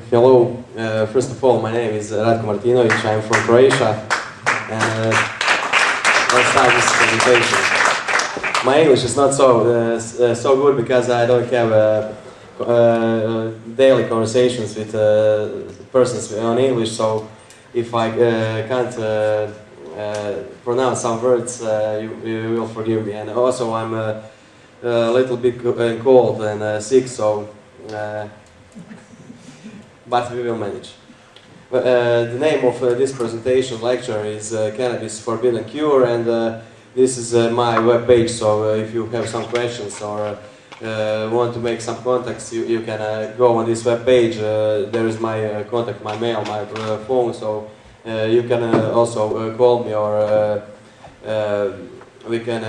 Hello. First of all, my name is Ratko Martinovic. I'm from Croatia. And let's start this presentation. My English is not so good because I don't have daily conversations with persons on English. So if I can't pronounce some words, you will forgive me. And also, I'm a little bit cold and sick, so. But we will manage. The name of this presentation lecture is Cannabis Forbidden Cure, and this is my web page, so if you have some questions or want to make some contacts, you can go on this web page. There is my contact, my mail, my phone, so you can also call me, or we can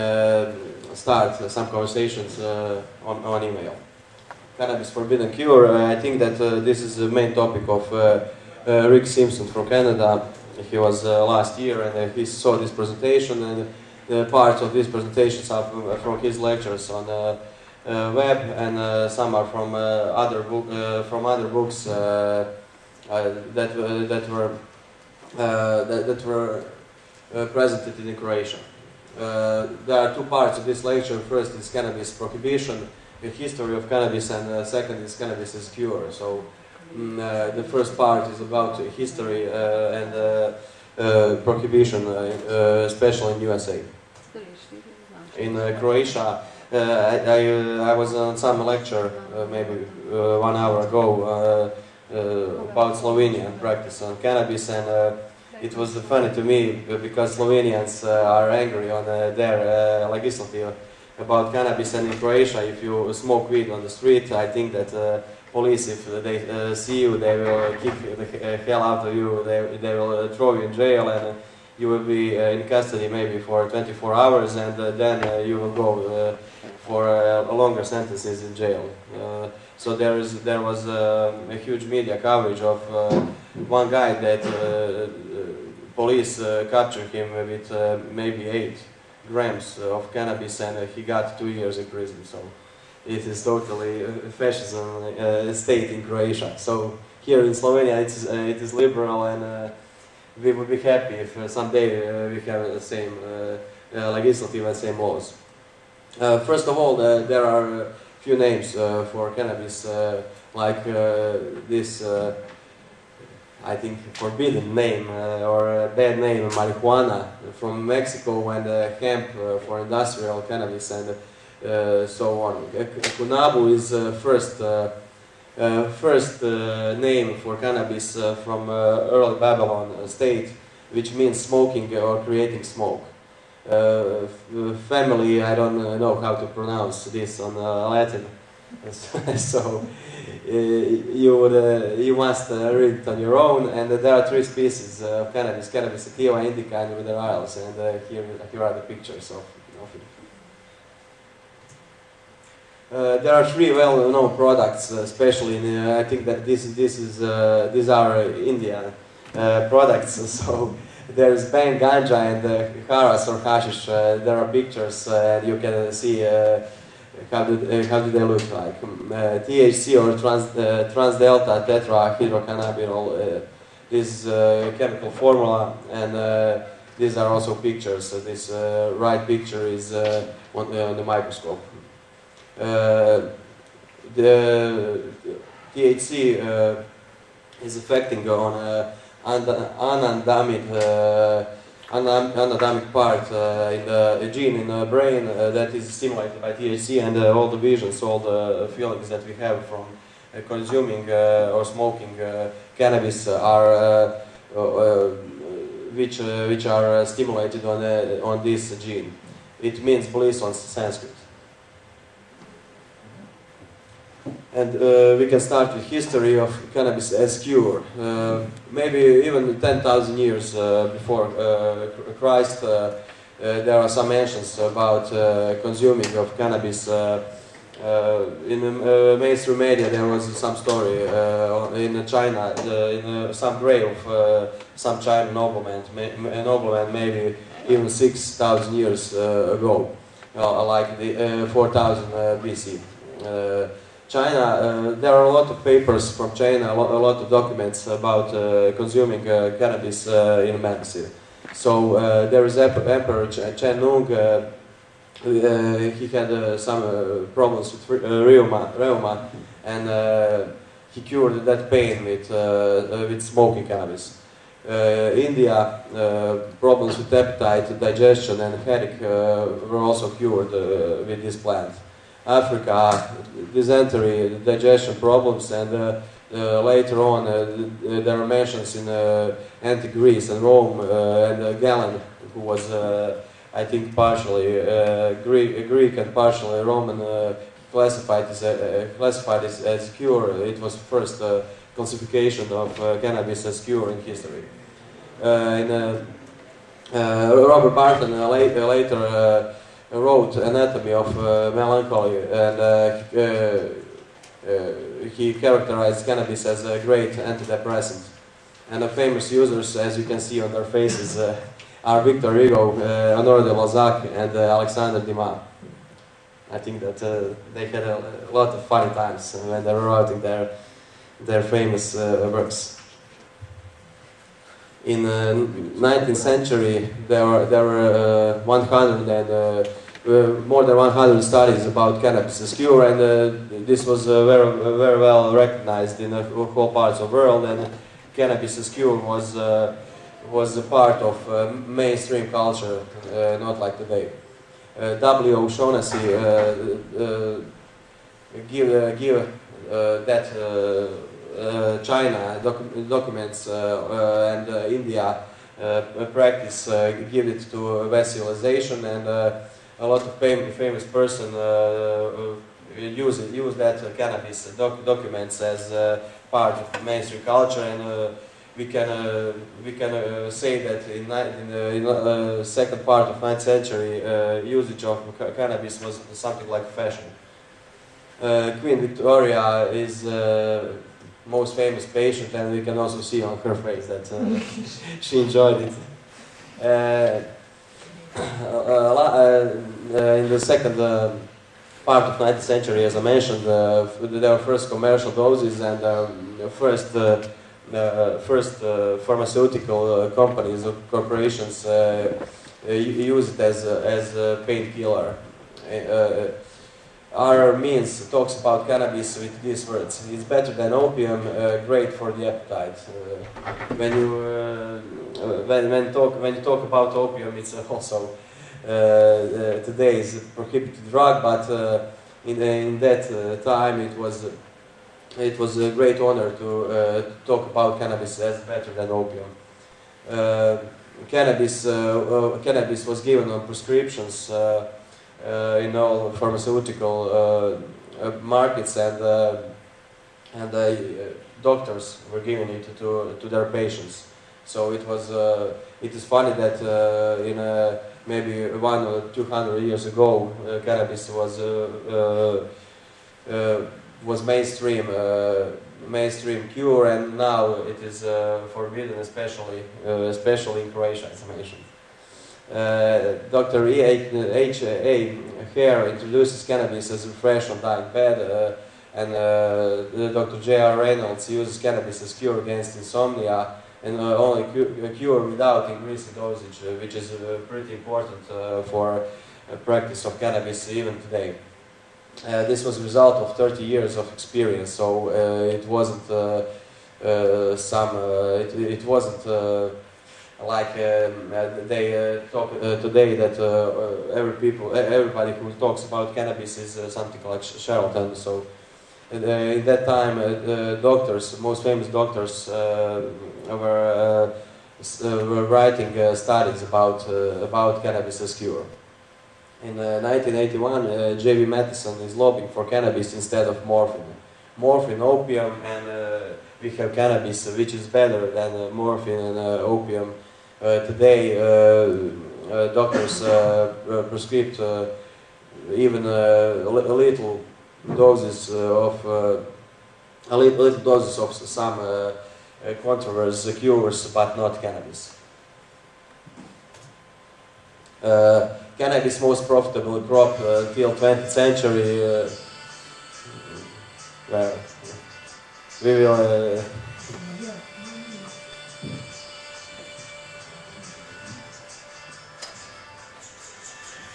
start some conversations on email. Cannabis Forbidden Cure. I think that this is the main topic of Rick Simpson from Canada. He was last year, and he saw this presentation, and parts of these presentations are from his lectures on web, and some are from other books that were presented in Croatia. There are two parts of this lecture. First is cannabis prohibition, the history of cannabis, and second is cannabis as cure. So the first part is about history and prohibition, especially in USA. In Croatia, I was on some lecture maybe 1 hour ago about Slovenia practice on cannabis, and it was funny to me because Slovenians are angry on their legislative about cannabis, and in Croatia, if you smoke weed on the street, I think that police, if they see you, they will kick the hell out of you, they will throw you in jail, and you will be in custody maybe for 24 hours, and then you will go for longer sentences in jail. So there was a huge media coverage of one guy that police captured him with maybe 8 grams of cannabis, and he got 2 years in prison. So it is totally fascism state in Croatia. So here in Slovenia it is liberal, and we would be happy if someday we have the same legislative and same laws. First of all, there are a few names for cannabis, like this I think forbidden name or bad name, marijuana from Mexico, and hemp for industrial cannabis, and so on. Kunabu is first name for cannabis from early Babylon state, which means smoking or creating smoke. Family, I don't know how to pronounce this on Latin, so you must read it on your own. And there are 3 species of cannabis: cannabis sativa, indica, and minerals. And here are the pictures of it. There are 3 well-known products, especially in. I think that these are Indian products. So there is bang, ganja, and haras or hashish. There are pictures, and you can see. How do they look like? THC or trans-delta tetrahydrocannabinol is chemical formula, and these are also pictures. So this right picture is on the microscope. The THC is affecting on anandamic part in the gene in the brain that is stimulated by THC, and all the visions, all the feelings that we have from consuming or smoking cannabis are which are stimulated on this gene. It means bliss on Sanskrit. And we can start with history of cannabis as cure. Maybe even 10,000 years before Christ, there are some mentions about consuming of cannabis. In mainstream media, there was some story in China, in some grave of some Chinese nobleman, maybe even 6,000 years ago, like the 4000 BC. China, there are a lot of papers from China, a lot of documents about consuming cannabis in medicine. So there is Emperor Chen Nung. He had some problems with rheuma, and he cured that pain with smoking cannabis. India, problems with appetite, digestion, and headache were also cured with this plant. Africa, dysentery, digestion problems, and later on there are mentions in antique Greece and Rome, and Galen, who was I think partially Greek and partially Roman, classified as cure. It was first classification of cannabis as cure in history. Robert Barton later wrote Anatomy of Melancholy, and he characterized cannabis as a great antidepressant. And the famous users, as you can see on their faces, are Victor Hugo, Honore de Balzac, and Alexandre Dumas. I think that they had a lot of funny times when they were writing their famous works. In the 19th century, there were more than 100 studies about cannabis as cure, and this was very well recognized in whole parts of the world. And cannabis as cure was a part of mainstream culture, not like today. W. O'Shaughnessy give that China documents and India practice give it to visualization, and a lot of famous person use that cannabis documents as part of mainstream culture, and we can say that in the second part of 9th century usage of cannabis was something like fashion. Queen Victoria is most famous patient, and we can also see on her face that she enjoyed it. In the second part of 19th century, as I mentioned, there were first commercial doses, and first pharmaceutical companies or corporations use it as a painkiller. Our means talks about cannabis with these words: "It's better than opium, great for the appetite." When you talk about opium, it's also today's prohibited drug, but in that time it was a great honor to talk about cannabis as better than opium. Cannabis was given on prescriptions in all pharmaceutical markets, and doctors were giving it to their patients. So it is funny that in maybe 100 or 200 years ago, cannabis was mainstream cure, and now it is forbidden, especially in Croatia, as I mentioned. Dr. H.A. Hare introduces cannabis as a fresh on dying bed, and Dr. J.R. Reynolds uses cannabis as cure against insomnia, and only cure without increasing dosage, which is pretty important for practice of cannabis even today. This was a result of 30 years of experience, so it wasn't it wasn't like they talk today that everybody who talks about cannabis is something like charlatan. So in that time, doctors, most famous doctors, were writing studies about cannabis as cure. In 1981, J.V. Matheson is lobbying for cannabis instead of morphine. Morphine, opium, and we have cannabis, which is better than morphine and opium. Today, doctors prescribe even little doses of some controversial cures, but not cannabis. Cannabis most profitable crop till 20th century. Well, we will.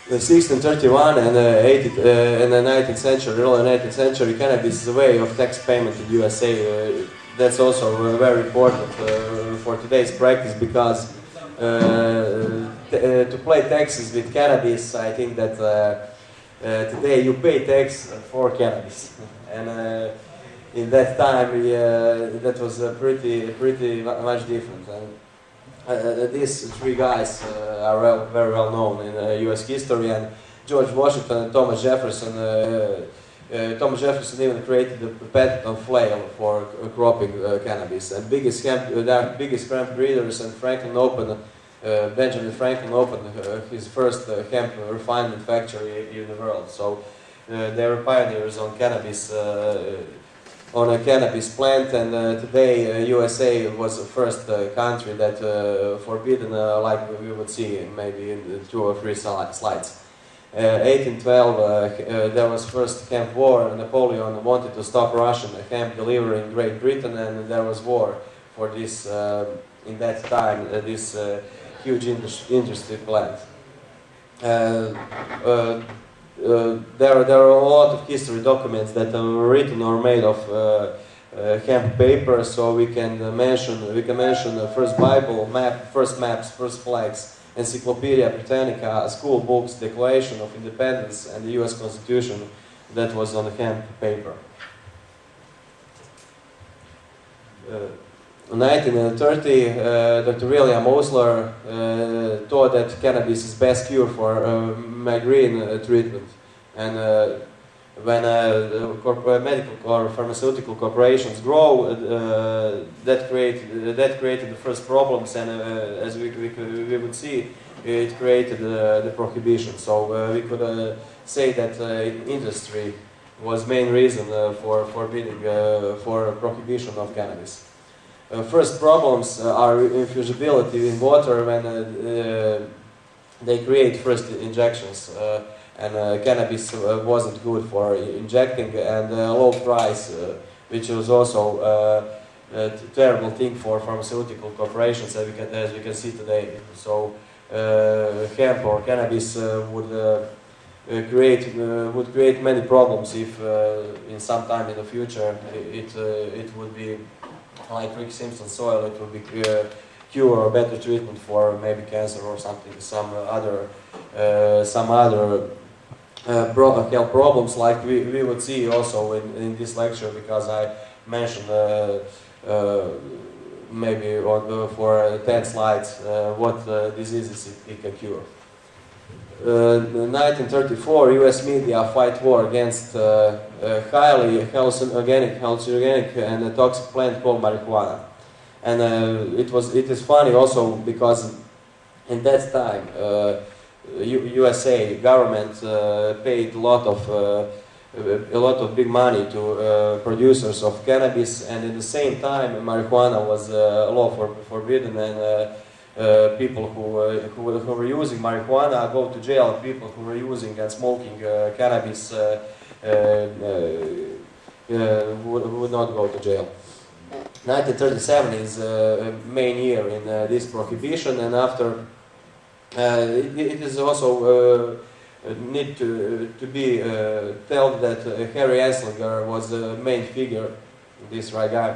The 1631 and in the 19th century, early 19th century, cannabis is a way of tax payment in USA. That's also very important for today's practice, because to pay taxes with cannabis, I think that today you pay tax for cannabis, and in that time that was pretty much different. And these three guys are very well known in U.S. history, and George Washington and Thomas Jefferson. Thomas Jefferson even created the patent on flail for cropping cannabis. And biggest hemp breeders, and Benjamin Franklin opened his first hemp refinement factory in the world. So they were pioneers on cannabis. On a cannabis plant, and today USA was the first country that forbidden, like we would see maybe in 2 or 3 slides. 1812, there was first hemp war. Napoleon wanted to stop Russian hemp delivery in Great Britain, and there was war for this, in that time, this huge industry plant. There are a lot of history documents that are written or made of hemp paper, so we can mention the first Bible, first maps, first flags, Encyclopedia Britannica, school books, Declaration of Independence, and the U.S. Constitution that was on hemp paper. In 1930, Dr. William Osler thought that cannabis is best cure for migraine treatment, and when medical or pharmaceutical corporations grow, that created the first problems, and as we would see, it created the prohibition. So we could say that industry was main reason for forbidding for prohibition of cannabis. First problems are infusibility in water when they create first injections, and cannabis wasn't good for injecting, and low price, which was also a terrible thing for pharmaceutical corporations, as we can see today. So hemp or cannabis would create many problems if in some time in the future it would be like Rick Simpson soil. It would be cure or better treatment for maybe cancer or something, some other health problems, like we would see also in this lecture, because I mentioned maybe for 10 slides what diseases it can cure. In 1934, U.S. media fight war against highly hallucinogenic and toxic plant called marijuana, and it is funny also because in that time USA government paid a lot of big money to producers of cannabis, and at the same time marijuana was law forbidden, and people who were using marijuana go to jail. People who were using and smoking cannabis would not go to jail. 1937 is a main year in this prohibition, and after it is also need to be told that Harry Anslinger was the main figure, this right guy,